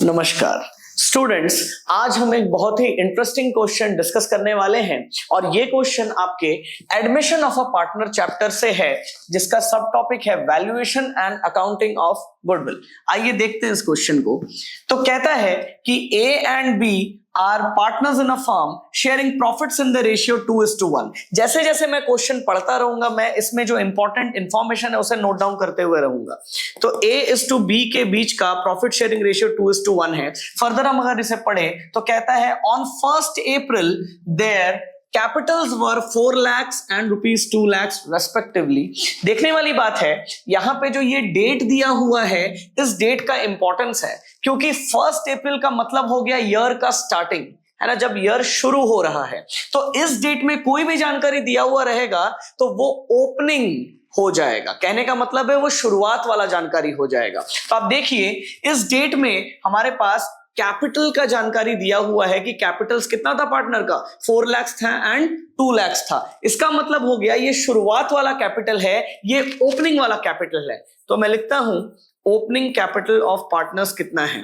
नमस्कार स्टूडेंट्स, आज हम एक बहुत ही इंटरेस्टिंग क्वेश्चन डिस्कस करने वाले हैं और ये क्वेश्चन आपके admission of a partner chapter से है, जिसका सब टॉपिक है valuation and accounting of goodwill. आइए देखते हैं इस क्वेश्चन को। तो कहता है कि A and B are partners in a firm sharing profits in the ratio 2:1। जैसे जैसे मैं क्वेश्चन पढ़ता रहूंगा, मैं इसमें जो इंपॉर्टेंट इंफॉर्मेशन है उसे नोट डाउन करते हुए रहूंगा। तो A:B के बीच का प्रॉफिट शेयरिंग रेशियो 2:1 है। फर्दर हम अगर इसे पढ़े तो कहता है on 1st April there Capitals were 4 lakhs and rupees 2 lakhs respectively. देखने वाली बात है यहां पे जो ये डेट दिया हुआ है, इस डेट का इंपॉर्टेंस है क्योंकि 1st April का मतलब हो गया ईयर का स्टार्टिंग, है ना, जब ईयर शुरू हो रहा है। तो इस डेट में कोई भी जानकारी दिया हुआ रहेगा तो वो ओपनिंग हो जाएगा। कहने का मतलब है वो शुरुआत वाला जानकारी हो जाएगा। तो आप देखिए इस डेट में हमारे पास कैपिटल का जानकारी दिया हुआ है कि कैपिटल्स कितना था पार्टनर का, 4 lakhs था एंड 2 lakhs था। इसका मतलब हो गया ये शुरुआत वाला कैपिटल है, ये ओपनिंग वाला कैपिटल है। तो मैं लिखता हूं ओपनिंग कैपिटल ऑफ पार्टनर्स कितना है।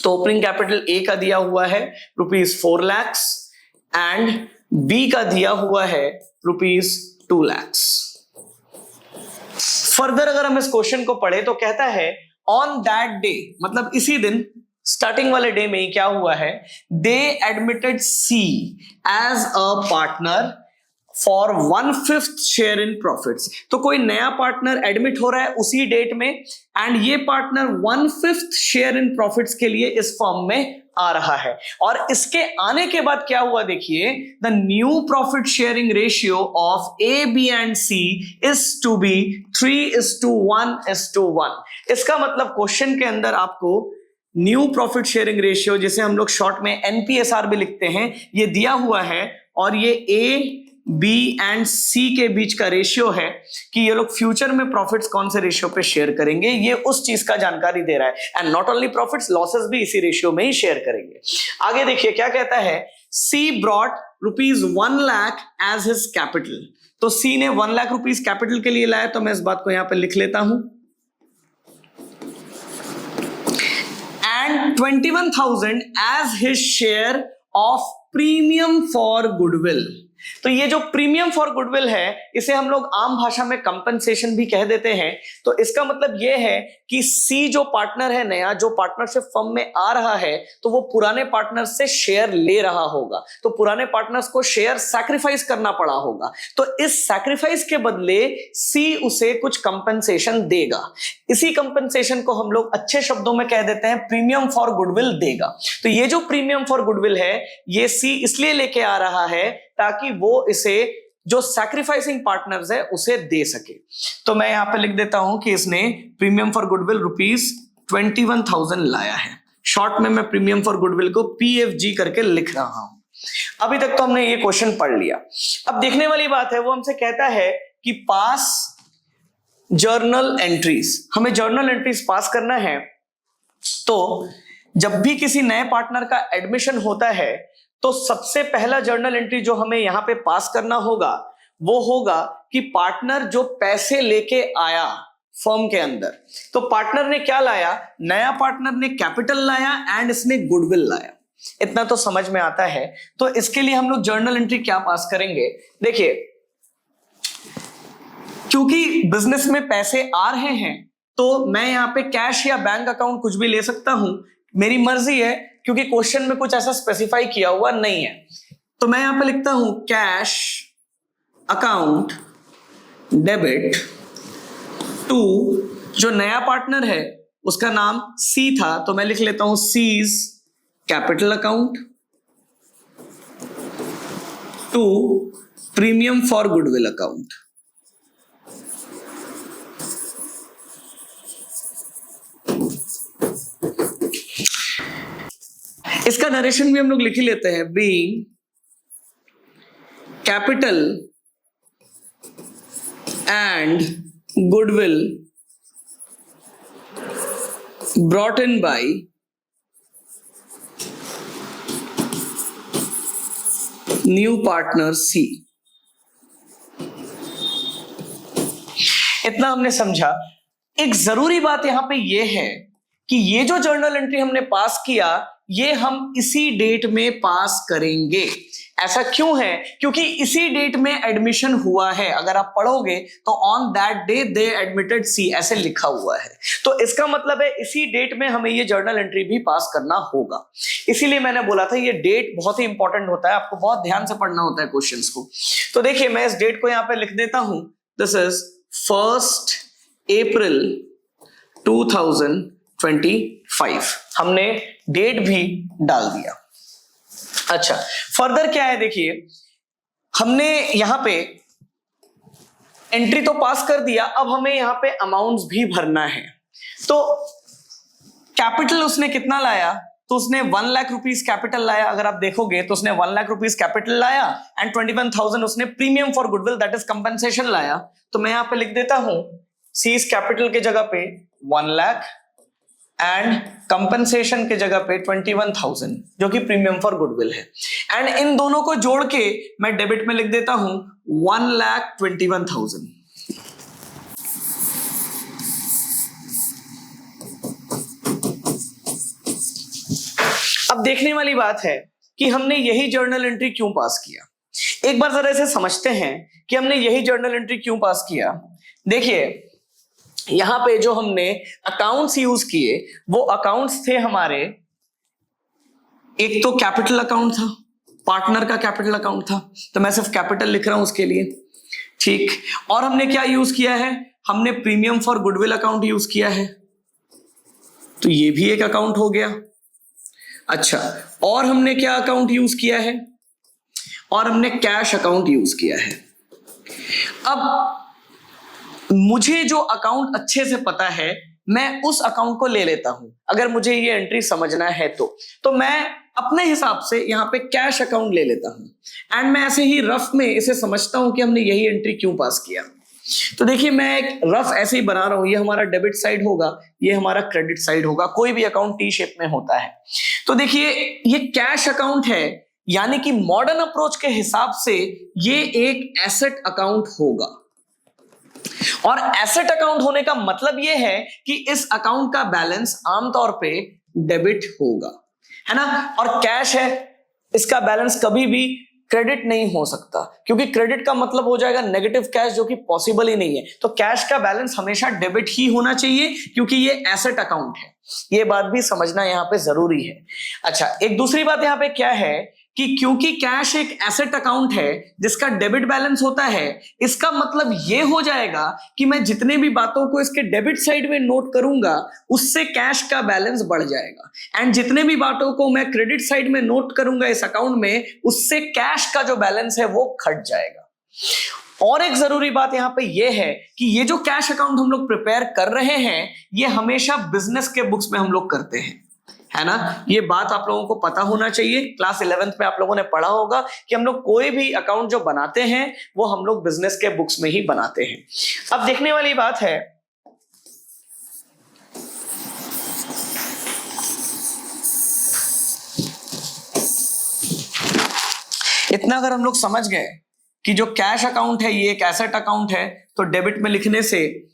तो ओपनिंग कैपिटल ए का दिया हुआ है ₹4 lakhs एंड बी का दिया हुआ है ₹2 lakhs। फर्दर अगर हम इस क्वेश्चन को पढ़े तो कहता है ऑन दैट डे, मतलब इसी दिन स्टार्टिंग वाले डे में ही क्या हुआ है, they admitted C as a partner for 1/5 share in profits. तो कोई नया पार्टनर एडमिट हो रहा है उसी डेट में एंड ये पार्टनर 1/5 शेयर इन प्रॉफिट्स के लिए इस फर्म में आ रहा है। और इसके आने के बाद क्या हुआ देखिए, the new profit sharing ratio of A B and C is to be 3:1:1। इसका मतलब क्वेश्चन के अंदर आपको न्यू प्रॉफिट शेयरिंग रेशियो, जिसे हम लोग शॉर्ट में एनपीएसआर भी लिखते हैं, ये दिया हुआ है और ये ए बी एंड सी के बीच का रेशियो है कि ये लोग फ्यूचर में प्रॉफिट्स कौन से रेशियो पे शेयर करेंगे, ये उस चीज का जानकारी दे रहा है। And not only profits, losses भी इसी रेशियो में ही शेयर करेंगे। आगे देखिए क्या कहता है, C brought ₹1 lakh as his capital. तो सी ने 1 लाख रुपीज कैपिटल के लिए लाया, तो मैं इस बात को यहां पर लिख लेता हूं। And 21,000 as his share of premium for goodwill। तो ये जो प्रीमियम फॉर गुडविल है, इसे हम लोग आम भाषा में कंपनसेशन भी कह देते हैं। तो इसका मतलब ये है कि सी जो पार्टनर है नया, जो पार्टनरशिप फर्म में आ रहा है, तो वो पुराने पार्टनर से शेयर ले रहा होगा। तो पुराने पार्टनर्स को शेयर सैक्रिफाइस करना पड़ा होगा। तो इस सैक्रिफाइस के बदले सी उसे कुछ कंपनसेशन देगा। इसी कंपनसेशन को हम लोग अच्छे शब्दों में कह देते हैं प्रीमियम फॉर गुडविल देगा। तो ये जो प्रीमियम फॉर गुडविल है, ये सी इसलिए लेके आ रहा है ताकि वो इसे जो सैक्रिफाइसिंग पार्टनर्स है उसे दे सके। तो मैं यहां पे लिख देता हूं कि इसने प्रीमियम फॉर गुडविल ₹21,000 लाया है। शॉर्ट में मैं प्रीमियम फॉर गुडविल को PFG करके लिख रहा हूं। अभी तक तो हमने ये क्वेश्चन पढ़ लिया। अब देखने वाली बात है, वो हमसे कहता है कि पास जर्नल एंट्रीज। हमें जर्नल एंट्रीज पास करना है। तो जब भी किसी नए पार्टनर का एडमिशन होता है तो सबसे पहला जर्नल एंट्री जो हमें यहां पे पास करना होगा वो होगा कि पार्टनर जो पैसे लेके आया फर्म के अंदर। तो पार्टनर ने क्या लाया, नया पार्टनर ने कैपिटल लाया एंड इसने गुडविल लाया। इतना तो समझ में आता है। तो इसके लिए हम लोग जर्नल एंट्री क्या पास करेंगे, देखिए क्योंकि बिजनेस में पैसे आ रहे हैं तो मैं यहां पे कैश या बैंक अकाउंट कुछ भी ले सकता हूं, मेरी मर्जी है, क्योंकि क्वेश्चन में कुछ ऐसा स्पेसिफाई किया हुआ नहीं है। तो मैं यहां पे लिखता हूं कैश अकाउंट डेबिट टू, जो नया पार्टनर है उसका नाम सी था, तो मैं लिख लेता हूं C's capital account to premium for goodwill account. इसका नरेशन भी हम लोग लिख ही लेते हैं, being capital and goodwill brought in by new partner C. इतना हमने समझा। एक जरूरी बात यहां पे यह है कि ये जो जर्नल एंट्री हमने पास किया ये हम इसी डेट में पास करेंगे। ऐसा क्यों है? क्योंकि इसी डेट में एडमिशन हुआ है। अगर आप पढ़ोगे तो on that day they admitted C ऐसे लिखा हुआ है, तो इसका मतलब है इसी डेट में हमें ये जर्नल एंट्री भी पास करना होगा। इसीलिए मैंने बोला था ये डेट बहुत ही इंपॉर्टेंट होता है, आपको बहुत ध्यान से पढ़ना होता है क्वेश्चंस को। तो देखिए मैं इस डेट को यहां पे लिख देता हूं, दिस इज 1 अप्रैल 2025। हमने डेट भी डाल दिया। अच्छा, फर्दर क्या है, देखिए हमने यहां पे एंट्री तो पास कर दिया, अब हमें यहां पे अमाउंट्स भी भरना है। तो कैपिटल उसने कितना लाया, तो उसने 1 लाख रुपीस कैपिटल लाया। अगर आप देखोगे तो उसने 1 लाख रुपीस कैपिटल लाया एंड 21,000 उसने premium for goodwill that is compensation लाया। तो मैं यहां पे लिख देता हूं सीज कैपिटल के जगह पे 1 लाख एंड कंपनसेशन के जगह पे 21,000 जो कि प्रीमियम फॉर गुडविल है। एंड इन दोनों को जोड़ के मैं डेबिट में लिख देता हूं 1,21,000। अब देखने वाली बात है कि हमने यही जर्नल एंट्री क्यों पास किया। एक बार जरा इसे समझते हैं कि हमने यही जर्नल एंट्री क्यों पास किया। देखिए यहां पे जो हमने अकाउंट्स यूज किए वो अकाउंट्स थे हमारे, एक तो कैपिटल अकाउंट था, पार्टनर का कैपिटल अकाउंट था, तो मैं सिर्फ कैपिटल लिख रहा हूं उसके लिए, ठीक। और हमने क्या यूज किया है, हमने premium for goodwill account use किया है, तो ये भी एक अकाउंट हो गया। अच्छा, और हमने क्या अकाउंट यूज किया है, और हमने कैश अकाउंट यूज किया है। अब मुझे जो अकाउंट अच्छे से पता है मैं उस अकाउंट को ले लेता हूं, अगर मुझे ये एंट्री समझना है तो मैं अपने हिसाब से यहां पे कैश अकाउंट ले लेता हूं एंड मैं ऐसे ही रफ में इसे समझता हूं कि हमने यही एंट्री क्यों पास किया। तो देखिए मैं एक रफ ऐसे ही बना रहा हूं, ये हमारा डेबिट साइड होगा, ये हमारा क्रेडिट साइड होगा, कोई भी अकाउंट टी शेप में होता है। तो देखिए ये कैश अकाउंट है, यानी कि मॉडर्न अप्रोच के हिसाब से ये एक एसेट अकाउंट होगा। और एसेट अकाउंट होने का मतलब यह है कि इस अकाउंट का बैलेंस आमतौर पे डेबिट होगा, है ना। और कैश है, इसका बैलेंस कभी भी क्रेडिट नहीं हो सकता, क्योंकि क्रेडिट का मतलब हो जाएगा नेगेटिव कैश, जो कि पॉसिबल ही नहीं है। तो कैश का बैलेंस हमेशा डेबिट ही होना चाहिए, क्योंकि ये एसेट अकाउंट है। ये बात भी समझना यहां पे जरूरी है। अच्छा, एक दूसरी बात यहां पे क्या है कि क्योंकि कैश एक एसेट अकाउंट है जिसका डेबिट बैलेंस होता है, इसका मतलब यह हो जाएगा कि मैं जितने भी बातों को इसके डेबिट साइड में नोट करूंगा उससे कैश का बैलेंस बढ़ जाएगा, एंड जितने भी बातों को मैं क्रेडिट साइड में नोट करूंगा इस अकाउंट में, उससे कैश का जो बैलेंस है वो घट जाएगा। और एक जरूरी बात यहां पे ये है कि ये जो कैश अकाउंट हम लोग प्रिपेयर कर रहे हैं ये हमेशा बिजनेस के बुक्स में हम लोग करते हैं, है ना। ये बात आप लोगों को पता होना चाहिए। क्लास 11th में आप लोगों ने पढ़ा होगा कि हम लोग कोई भी अकाउंट जो बनाते हैं वो हम लोग बिजनेस के बुक्स में ही बनाते हैं। अब देखने वाली बात है, इतना अगर हम लोग समझ गए कि जो कैश अकाउंट है ये एक एसेट अकाउंट है, तो डेबिट में लिखने से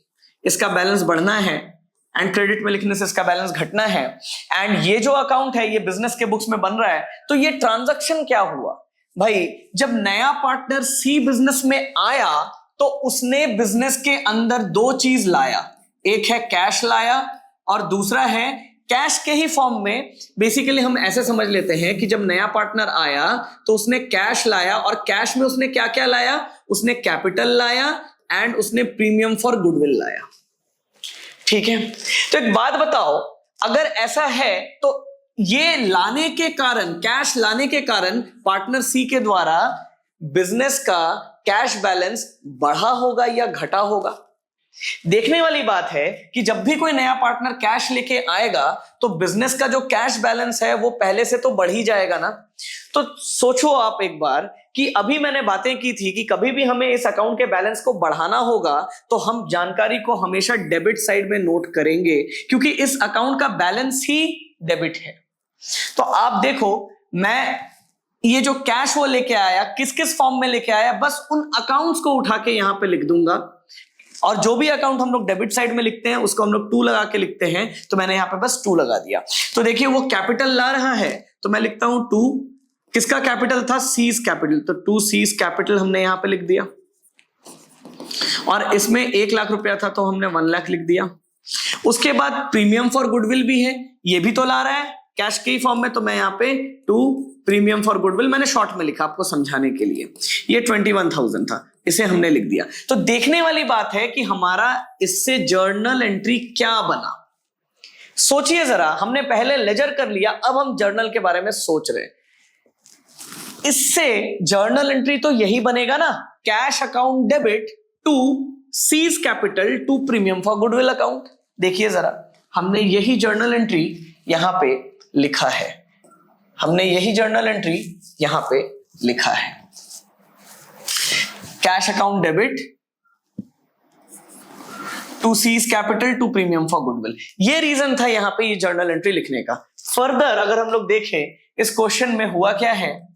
इसका बैलेंस बढ़ना है एंड क्रेडिट में लिखने से इसका बैलेंस घटना है। एंड ये जो अकाउंट है ये बिजनेस के बुक्स में बन रहा है। तो ये ट्रांजैक्शन क्या हुआ भाई, जब नया पार्टनर सी बिजनेस में आया तो उसने बिजनेस के अंदर दो चीज लाया, एक है कैश लाया और दूसरा है कैश के ही फॉर्म में। बेसिकली हम ऐसे समझ लेते हैं कि जब नया पार्टनर आया तो उसने कैश लाया, और कैश में उसने क्या क्या लाया, उसने कैपिटल लाया एंड उसने प्रीमियम फॉर गुडविल लाया, ठीक है। तो एक बात बताओ, अगर ऐसा है तो ये लाने के कारण, कैश लाने के कारण पार्टनर सी के द्वारा बिजनेस का कैश बैलेंस बढ़ा होगा या घटा होगा। देखने वाली बात है कि जब भी कोई नया पार्टनर कैश लेके आएगा तो बिजनेस का जो कैश बैलेंस है वो पहले से तो बढ़ ही जाएगा ना। तो सोचो आप एक बार कि अभी मैंने बातें की थी कि कभी भी हमें इस अकाउंट के बैलेंस को बढ़ाना होगा तो हम जानकारी को हमेशा डेबिट साइड में नोट करेंगे, क्योंकि इस अकाउंट का बैलेंस ही डेबिट है। तो आप देखो, मैं ये जो कैश वो लेके आया किस किस फॉर्म में लेके आया, बस उन अकाउंट्स को उठा के यहां पे लिख दूंगा। और जो भी अकाउंट हम लोग डेबिट साइड में लिखते हैं उसको हम लोग 2 लगा के लिखते हैं, तो मैंने यहां पे बस 2 लगा दिया। तो देखिए वो कैपिटल ला रहा है तो मैं लिखता हूं 2, किसका कैपिटल था, सीज कैपिटल, तो 2 सीज कैपिटल हमने यहां पे लिख दिया। और इसमें 1 लाख रुपया था तो हमने 1 लाख लिख दिया। उसके बाद प्रीमियम फॉर गुडविल भी है, ये भी तो ला रहा है कैश के फॉर्म में, तो मैं यहाँ पे 2 प्रीमियम फॉर गुडविल मैंने शॉर्ट में लिखा आपको समझाने के लिए, ये 21,000 था, इसे हमने लिख दिया। तो देखने वाली बात है कि हमारा इससे जर्नल एंट्री क्या बना। सोचिए जरा, हमने पहले लेजर कर लिया, अब हम जर्नल के बारे में सोच रहे हैं। इससे जर्नल एंट्री तो यही बनेगा ना, cash account debit to C's capital to premium for goodwill account. देखिए जरा, हमने यही जर्नल एंट्री यहां पे लिखा है, हमने यही जर्नल एंट्री यहां पे लिखा है, cash account debit to C's capital to premium for goodwill. ये रीजन था यहां पे ये जर्नल एंट्री लिखने का। फर्दर अगर हम लोग देखें इस क्वेश्चन में हुआ क्या है,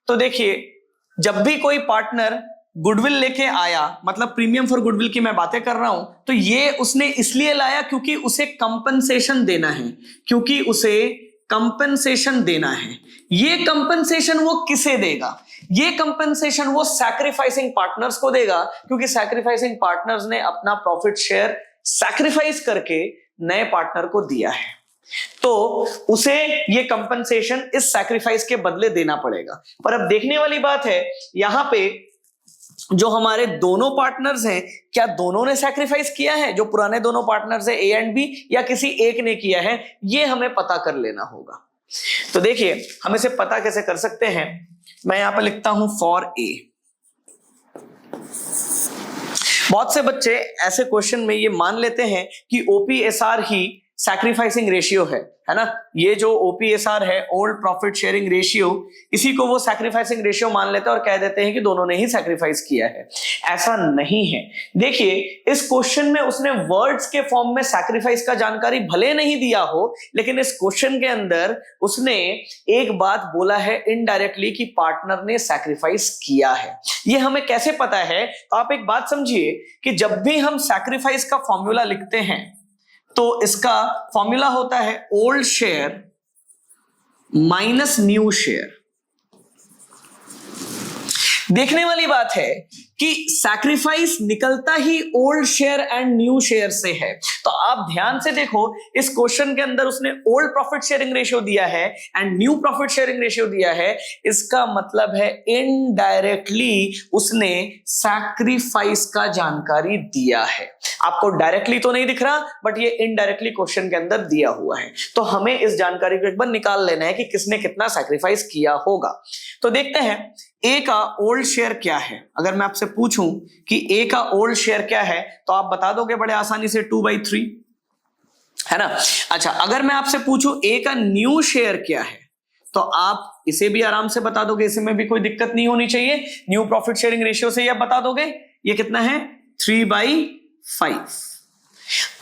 तो देखिए जब भी कोई पार्टनर गुडविल लेके आया, मतलब प्रीमियम फॉर गुडविल की मैं बातें कर रहा हूं, तो ये उसने इसलिए लाया क्योंकि उसे कंपनसेशन देना है, क्योंकि उसे कंपनसेशन देना है। ये कंपनसेशन वो किसे देगा, ये कंपनसेशन वो सैक्रिफाइसिंग पार्टनर्स को देगा, क्योंकि सैक्रिफाइसिंग पार्टनर्स ने अपना प्रॉफिट शेयर सैक्रिफाइस करके नए पार्टनर को दिया है, तो उसे ये कंपनसेशन इस सैक्रिफाइस के बदले देना पड़ेगा। पर अब देखने वाली बात है यहां पे जो हमारे दोनों पार्टनर्स हैं, क्या दोनों ने सैक्रिफाइस किया है, जो पुराने दोनों पार्टनर्स है ए एंड बी, या किसी एक ने किया है, ये हमें पता कर लेना होगा। तो देखिए हम इसे पता कैसे कर सकते हैं, मैं यहां पर लिखता हूं फॉर ए। बहुत से बच्चे ऐसे क्वेश्चन में ये मान लेते हैं कि ओपीएसआर ही सैक्रिफाइसिंग रेशियो है ना, ये जो ओपीएसआर है ओल्ड प्रॉफिट शेयरिंग रेशियो, इसी को वो सैक्रिफाइसिंग रेशियो मान लेते हैं और कह देते हैं कि दोनों ने ही सैक्रिफाइस किया है। ऐसा नहीं है। देखिए इस क्वेश्चन में उसने वर्ड्स के फॉर्म में सैक्रिफाइस का जानकारी भले नहीं दिया हो, लेकिन इस क्वेश्चन के अंदर उसने एक बात बोला है इनडायरेक्टली कि पार्टनर ने सैक्रिफाइस किया है। ये हमें कैसे पता है, तो आप एक बात समझिए कि जब भी हम सैक्रिफाइस का फॉर्मूला लिखते हैं तो इसका फॉर्मूला होता है old share minus new share. देखने वाली बात है कि सैक्रिफाइस निकलता ही old share and new share से है। तो आप ध्यान से देखो इस क्वेश्चन के अंदर उसने ओल्ड प्रॉफिट शेयरिंग रेशियो दिया है and new profit sharing ratio दिया है, इसका मतलब है इनडायरेक्टली उसने सैक्रिफाइस का जानकारी दिया है। आपको डायरेक्टली तो नहीं दिख रहा, बट ये इनडायरेक्टली क्वेश्चन के अंदर दिया हुआ है। तो हमें इस जानकारी को एक बार निकाल लेना है कि किसने कितना सैक्रिफाइस किया होगा। तो देखते हैं ए का ओल्ड शेयर क्या है। अगर मैं आपसे पूछूं कि ए का ओल्ड शेयर क्या है तो आप बता दोगे बड़े आसानी से 2/3, है ना। अच्छा, अगर मैं आपसे पूछूं ए का न्यू शेयर क्या है तो आप इसे भी आराम से बता दोगे, इसमें भी कोई दिक्कत नहीं होनी चाहिए। न्यू प्रॉफिट शेयरिंग रेशियो से आप बता दोगे ये कितना है, 3/5।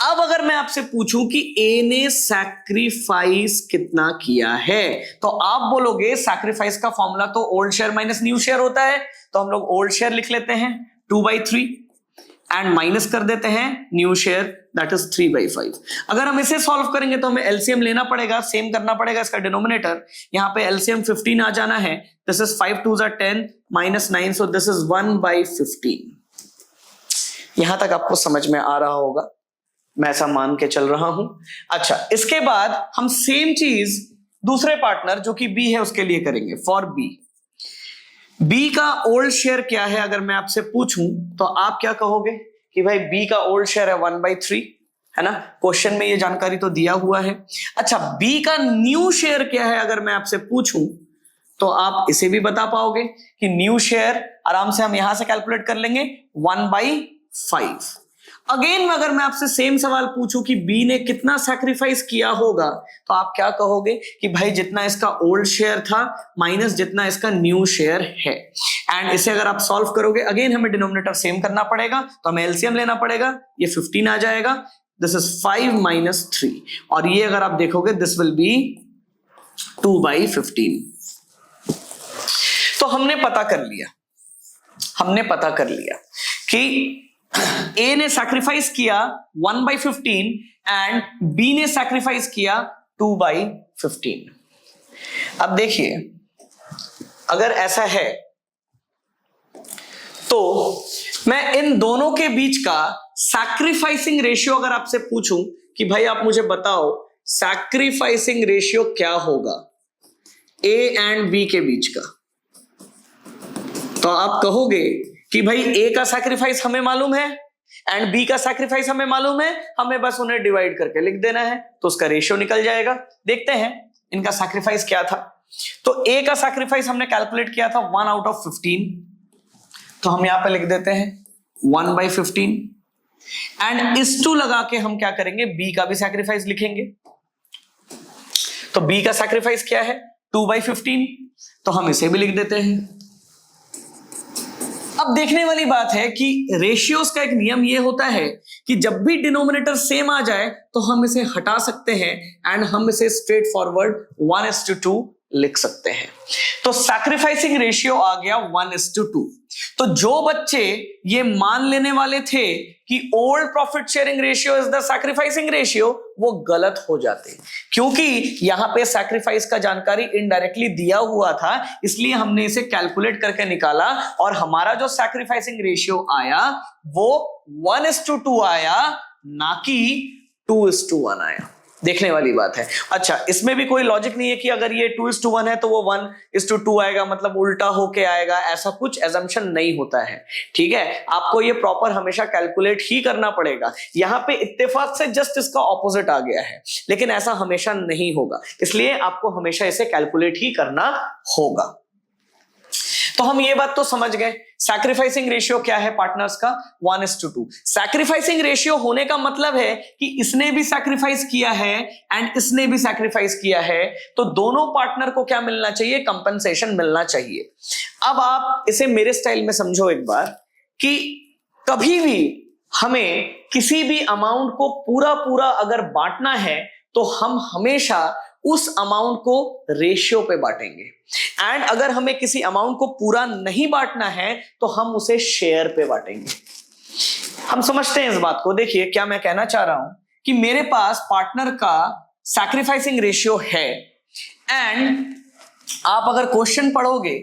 अब अगर मैं आपसे पूछूं कि ए ने सैक्रिफाइस कितना किया है तो आप बोलोगे सैक्रिफाइस का फॉर्मूला तो old share minus new share होता है, तो हम लोग ओल्ड शेयर लिख लेते हैं 2/3 एंड माइनस कर देते हैं न्यू शेयर दैट इज 3/5। अगर हम इसे सॉल्व करेंगे तो हमें एलसीएम लेना पड़ेगा, सेम करना पड़ेगा इसका डिनोमिनेटर। यहां पे एलसीएम 15 आ जाना है, this is 5 2 10 -9, so this is 1/15। यहां तक आपको समझ में आ रहा होगा, मैं ऐसा मान के चल रहा हूं। अच्छा, इसके बाद हम सेम चीज दूसरे पार्टनर जो कि बी है उसके लिए करेंगे। फॉर बी, बी का ओल्ड शेयर क्या है अगर मैं आपसे पूछूं तो आप क्या कहोगे कि भाई बी का ओल्ड शेयर है 1/3, है ना। क्वेश्चन में ये जानकारी तो दिया हुआ है। अच्छा, बी का न्यू शेयर क्या है अगर मैं आपसे पूछूं तो आप इसे भी बता पाओगे कि न्यू शेयर आराम से हम यहां से कैलकुलेट कर लेंगे 1/5। अगेन अगर मैं आपसे सेम सवाल पूछूं कि बी ने कितना सैक्रिफाइस किया होगा तो आप क्या कहोगे कि भाई जितना इसका ओल्ड शेयर था माइनस जितना इसका न्यू शेयर है। एंड इसे अगर आप सॉल्व करोगे अगेन हमें डिनोमिनेटर सेम करना पड़ेगा, तो हमें एलसीएम लेना पड़ेगा, ये 15 आ जाएगा, दिस इज 5 - 3 और ये अगर आप देखोगे दिस विल बी 2/15। तो हमने पता कर लिया कि ए ने सैक्रिफाइस किया 1/15 एंड बी ने सैक्रिफाइस किया 2/15। अब देखिए, अगर ऐसा है तो मैं इन दोनों के बीच का सैक्रिफाइसिंग रेशियो अगर आपसे पूछूं कि भाई आप मुझे बताओ सैक्रिफाइसिंग रेशियो क्या होगा ए एंड बी के बीच का, तो आप कहोगे कि भाई ए का सैक्रिफाइस हमें मालूम है एंड बी का सैक्रिफाइस हमें मालूम है, हमें बस उन्हें डिवाइड करके लिख देना है तो उसका रेशियो निकल जाएगा। देखते हैं इनका सैक्रिफाइस क्या था। तो ए का सैक्रिफाइस हमने कैलकुलेट किया था 1/15, तो हम यहां पे लिख देते हैं 1/15 एंड इस टू लगा के हम क्या करेंगे, बी का भी सैक्रिफाइस लिखेंगे। तो बी का सैक्रिफाइस क्या है 2/15, तो हम इसे भी लिख देते हैं। अब देखने वाली बात है कि रेशियोज का एक नियम ये होता है कि जब भी डिनोमिनेटर सेम आ जाए तो हम इसे हटा सकते हैं एंड हम इसे स्ट्रेट फॉरवर्ड 1:2 लिख सकते हैं। तो सैक्रिफाइसिंग रेशियो आ गया 1:2। तो जो बच्चे ये मान लेने वाले थे कि old profit sharing ratio is the sacrificing ratio, वो गलत हो जाते, क्योंकि यहां पे सैक्रिफाइस का जानकारी इनडायरेक्टली दिया हुआ था, इसलिए हमने इसे कैलकुलेट करके निकाला और हमारा जो सैक्रिफाइसिंग रेशियो आया वो 1:2 आया, ना कि 2:1 आया। देखने वाली बात है। अच्छा, इसमें भी कोई लॉजिक नहीं है कि अगर ये 2:1 है तो वो 1:2 आएगा, मतलब उल्टा होके आएगा, ऐसा कुछ एजम्पशन नहीं होता है। ठीक है, आपको ये प्रॉपर हमेशा कैलकुलेट ही करना पड़ेगा। यहां पे इत्तेफाक से जस्ट इसका ऑपोजिट आ गया है, लेकिन ऐसा हमेशा नहीं होगा, इसलिए आपको हमेशा इसे कैलकुलेट ही करना होगा। तो हम ये बात तो समझ गए, सैक्रिफाइसिंग रेशियो क्या है पार्टनर्स का 1:2। सैक्रिफाइसिंग रेशियो होने का मतलब है कि इसने भी सैक्रिफाइस किया है एंड इसने भी सैक्रिफाइस किया है, तो दोनों पार्टनर को क्या मिलना चाहिए, कंपनसेशन मिलना चाहिए। अब आप इसे मेरे स्टाइल में समझो एक बार कि कभी भी हमें किसी भी अमाउंट को पूरा पूरा अगर बांटना है तो हम हमेशा उस अमाउंट को रेशियो पे बांटेंगे, एंड अगर हमें किसी अमाउंट को पूरा नहीं बांटना है तो हम उसे शेयर पे बांटेंगे। हम समझते हैं इस बात को। देखिए क्या मैं कहना चाह रहा हूं कि मेरे पास पार्टनर का सैक्रिफाइसिंग रेशियो है एंड आप अगर क्वेश्चन पढ़ोगे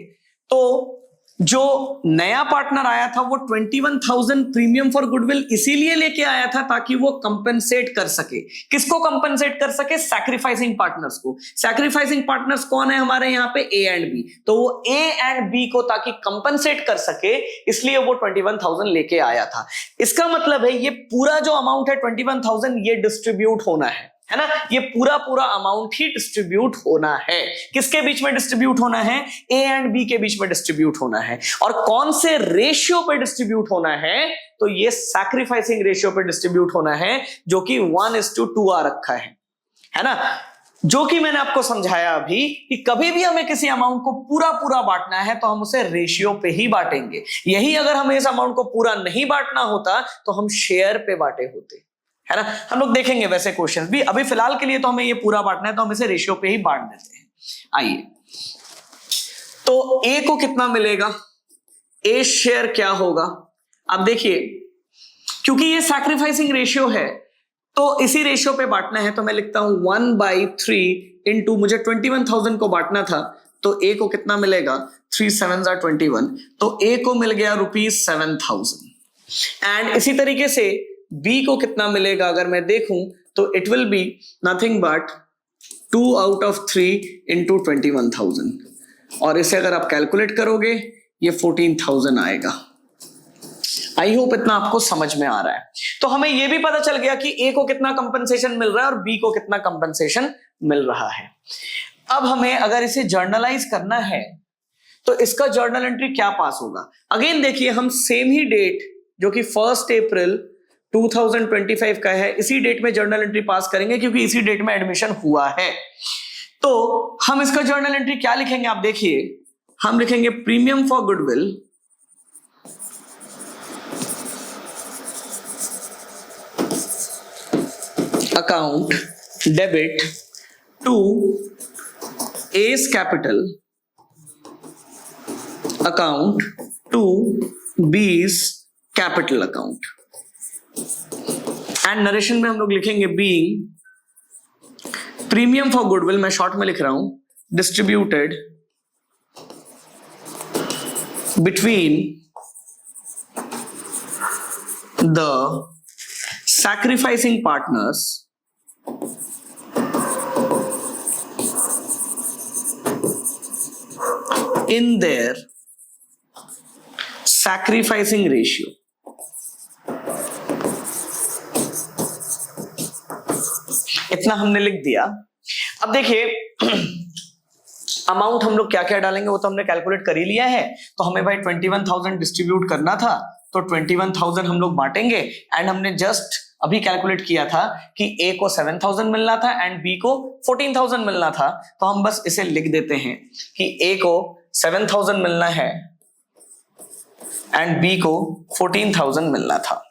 तो जो नया पार्टनर आया था वो 21,000 प्रीमियम फॉर गुडविल इसीलिए लेके आया था ताकि वो कंपनसेट कर सके। किसको कंपनसेट कर सके, सैक्रिफाइसिंग पार्टनर्स को। सैक्रिफाइसिंग पार्टनर्स कौन है हमारे यहाँ पे, ए एंड बी, तो वो ए एंड बी को ताकि कंपनसेट कर सके इसलिए वो 21,000 लेके आया था। इसका मतलब है ये पूरा जो अमाउंट है 21,000 ये डिस्ट्रीब्यूट होना है ना, ये पूरा पूरा अमाउंट ही डिस्ट्रीब्यूट होना है। किसके बीच में डिस्ट्रीब्यूट होना है, ए एंड बी के बीच में डिस्ट्रीब्यूट होना है। और कौन से रेशियो पे डिस्ट्रीब्यूट होना है, तो ये सैक्रिफाइसिंग रेशियो पे डिस्ट्रीब्यूट होना है, जो कि 1:2 आ रखा है ना, जो कि मैंने आपको समझाया अभी कि कभी भी हमें किसी अमाउंट को पूरा पूरा बांटना है तो हम उसे रेशियो पे ही बांटेंगे। यही अगर हमें इस अमाउंट को पूरा नहीं बांटना होता तो हम शेयर पे बांटे होते, है ना। हम लोग देखेंगे वैसे क्वेश्चंस भी, अभी फिलहाल के लिए तो हमें ये पूरा बांटना है तो हम इसे रेशियो पे ही बांट देते हैं। आइए, तो ए को कितना मिलेगा, ए शेयर क्या होगा। अब देखिए क्योंकि ये सैक्रिफाइसिंग रेशियो है तो इसी रेशियो पे बांटना है, तो मैं लिखता हूं 1/3 इंटू, मुझे 21,000 को बांटना था तो ए को कितना मिलेगा, 3 7s are 21, तो ए को मिल गया ₹7,000। एंड इसी तरीके से बी को कितना मिलेगा अगर मैं देखूं तो it will be nothing but 2/3 into 21,000, और इसे अगर आप कैलकुलेट करोगे ये 14,000 आएगा। आई होप इतना आपको समझ में आ रहा है। तो हमें यह भी पता चल गया कि ए को कितना कंपनसेशन मिल रहा है और बी को कितना कंपनसेशन मिल रहा है। अब हमें अगर इसे जर्नलाइज करना है तो इसका जर्नल एंट्री क्या पास होगा। अगेन देखिए, हम सेम ही डेट जो कि 1 अप्रैल 2025 का है, इसी डेट में जर्नल एंट्री पास करेंगे क्योंकि इसी डेट में एडमिशन हुआ है। तो हम इसका जर्नल एंट्री क्या लिखेंगे, आप देखिए, हम लिखेंगे premium for goodwill account debit to A's capital account to B's capital account. And narration में हम लोग लिखेंगे बीइंग प्रीमियम फॉर गुडविल, मैं शॉर्ट में लिख रहा हूं, distributed between the sacrificing partners in their sacrificing ratio. इतना हमने लिख दिया। अब देखिए अमाउंट हम लोग क्या क्या डालेंगे वो तो हमने कैलकुलेट कर ही लिया है। तो हमें भाई 21,000 डिस्ट्रीब्यूट करना था, तो 21,000 हम लोग बांटेंगे। एंड हमने जस्ट अभी कैलकुलेट किया था कि ए को 7,000 मिलना था एंड बी को 14,000 मिलना था। तो हम बस इसे लिख देते हैं कि ए को 7,000 मिलना है एंड बी को 14,000 मिलना था।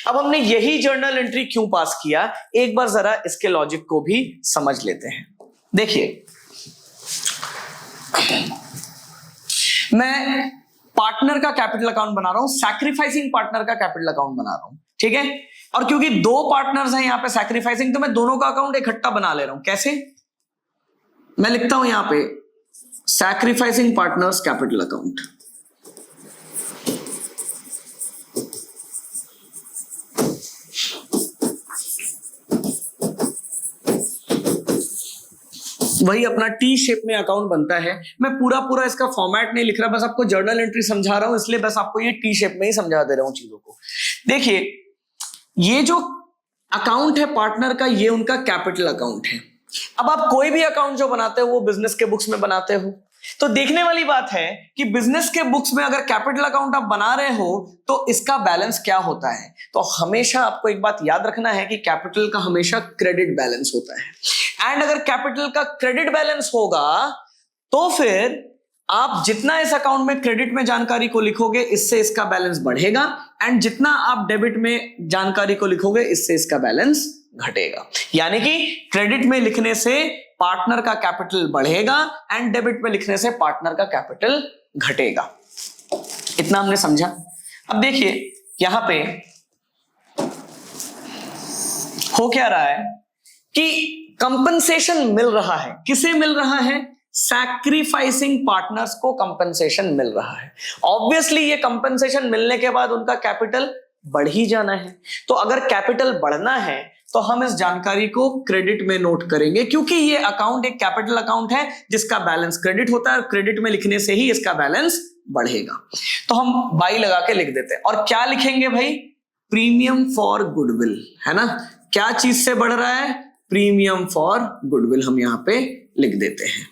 अब हमने यही जर्नल एंट्री क्यों पास किया, एक बार जरा इसके लॉजिक को भी समझ लेते हैं। देखिए मैं पार्टनर का कैपिटल अकाउंट बना रहा हूं, सैक्रिफाइसिंग पार्टनर का कैपिटल अकाउंट बना रहा हूं, ठीक है। और क्योंकि दो पार्टनर्स हैं यहां पे सैक्रिफाइसिंग, तो मैं दोनों का अकाउंट इकट्ठा बना ले रहा हूं। कैसे, मैं लिखता हूं यहां पे सैक्रिफाइसिंग पार्टनर्स कैपिटल अकाउंट। वही अपना टी शेप में अकाउंट बनता है। मैं पूरा इसका फॉर्मेट नहीं लिख रहा, बस आपको जर्नल एंट्री समझा रहा हूं, इसलिए बस आपको ये टी शेप में ही समझा दे रहा हूं चीजों को। देखिए ये जो अकाउंट है पार्टनर का, ये उनका कैपिटल अकाउंट है। अब आप कोई भी अकाउंट जो बनाते हो वो बिजनेस के बुक्स में बनाते हो, तो देखने वाली बात है कि बिजनेस के बुक्स में अगर कैपिटल अकाउंट आप बना रहे हो तो इसका बैलेंस क्या होता है। तो हमेशा आपको एक बात याद रखना है कि कैपिटल का हमेशा क्रेडिट बैलेंस होता है। एंड अगर कैपिटल का क्रेडिट बैलेंस होगा तो फिर आप जितना इस अकाउंट में क्रेडिट में जानकारी को लिखोगे इससे इसका बैलेंस बढ़ेगा, एंड जितना आप डेबिट में जानकारी को लिखोगे इससे इसका बैलेंस घटेगा। यानी कि क्रेडिट में लिखने से पार्टनर का कैपिटल बढ़ेगा एंड डेबिट में लिखने से पार्टनर का कैपिटल घटेगा। इतना हमने समझा। अब देखिए यहां पे हो क्या रहा है कि कंपनसेशन मिल रहा है। किसे मिल रहा है? सैक्रिफाइसिंग पार्टनर्स को कंपनसेशन मिल रहा है। ऑब्वियसली ये कंपनसेशन मिलने के बाद उनका कैपिटल बढ़ ही जाना है। तो अगर कैपिटल बढ़ना है तो हम इस जानकारी को क्रेडिट में नोट करेंगे, क्योंकि ये अकाउंट एक कैपिटल अकाउंट है जिसका बैलेंस क्रेडिट होता है और क्रेडिट में लिखने से ही इसका बैलेंस बढ़ेगा। तो हम बाई लगा के लिख देते हैं। और क्या लिखेंगे भाई? प्रीमियम फॉर गुडविल, है ना। क्या चीज से बढ़ रहा है? प्रीमियम फॉर गुडविल हम यहां पे लिख देते हैं।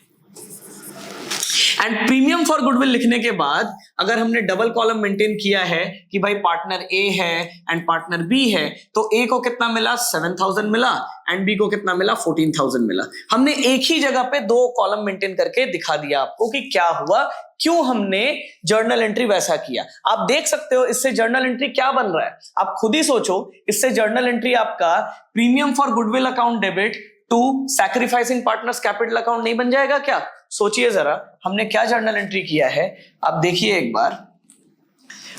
एंड प्रीमियम फॉर गुडविल लिखने के बाद अगर हमने डबल कॉलम मेंटेन किया है कि भाई पार्टनर ए है एंड पार्टनर बी है, तो ए को कितना मिला? 7,000 मिला एंड बी को कितना मिला? 14,000 मिला। हमने एक ही जगह पे दो कॉलम मेंटेन करके दिखा दिया आपको कि क्या हुआ, क्यों हमने जर्नल एंट्री वैसा किया। आप देख सकते हो इससे जर्नल एंट्री क्या बन रहा है, आप खुद ही सोचो। इससे जर्नल एंट्री आपका premium for goodwill account debit to sacrificing partners capital account नहीं बन जाएगा क्या? सोचिए जरा, हमने क्या जर्नल एंट्री किया है। आप देखिए एक बार,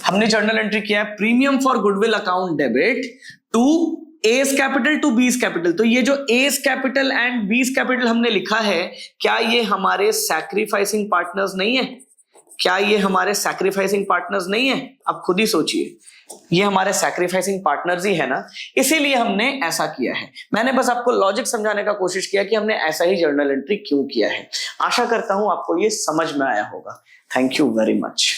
हमने जर्नल एंट्री किया है premium for goodwill account debit to A's capital to B's capital. तो ये जो A's capital and B's capital हमने लिखा है, क्या ये हमारे सैक्रिफाइसिंग पार्टनर्स नहीं है? क्या ये हमारे सैक्रिफाइसिंग पार्टनर्स नहीं है? आप खुद ही सोचिए, ये हमारे सैक्रिफाइसिंग पार्टनर्स ही है ना, इसीलिए हमने ऐसा किया है। मैंने बस आपको लॉजिक समझाने का कोशिश किया कि हमने ऐसा ही जर्नल एंट्री क्यों किया है। आशा करता हूं आपको ये समझ में आया होगा। Thank you very much.